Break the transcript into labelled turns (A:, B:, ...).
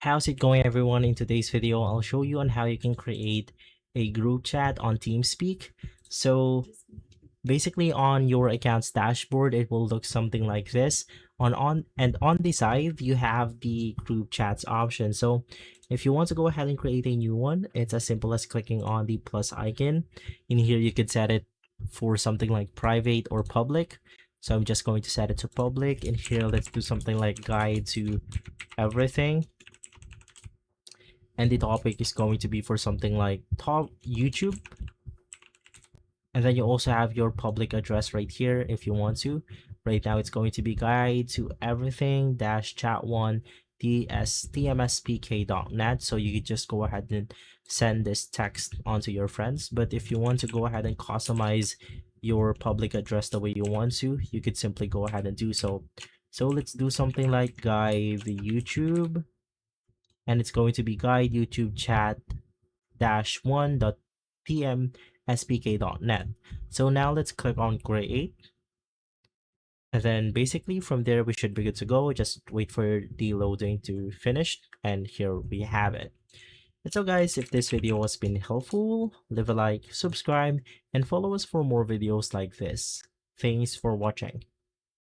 A: How's it going, everyone? In today's video, I'll show you on how you can create a group chat on TeamSpeak. So basically on your account's dashboard, it will look something like this. On the side, you have the group chats option. So if you want to go ahead and create a new one, it's as simple as clicking on the plus icon. In here, you could set it for something like private or public. So I'm just going to set it to public. In here, let's do something like guide to everything, and the topic is going to be for something like top YouTube. And then you also have your public address right here if you want to. Right now it's going to be guide to everything dash chat one tmspk.net. So you could just go ahead and send this text onto your friends. But if you want to go ahead and customize your public address the way you want to, you could simply go ahead and do so. So let's do something like guide YouTube, and it's going to be guide YouTube chat dash one.tmspk.net. So now let's click on create. And then basically from there, we should be good to go. Just wait for the loading to finish. And here we have it. And so guys, if this video has been helpful, leave a like, subscribe, and follow us for more videos like this. Thanks for watching.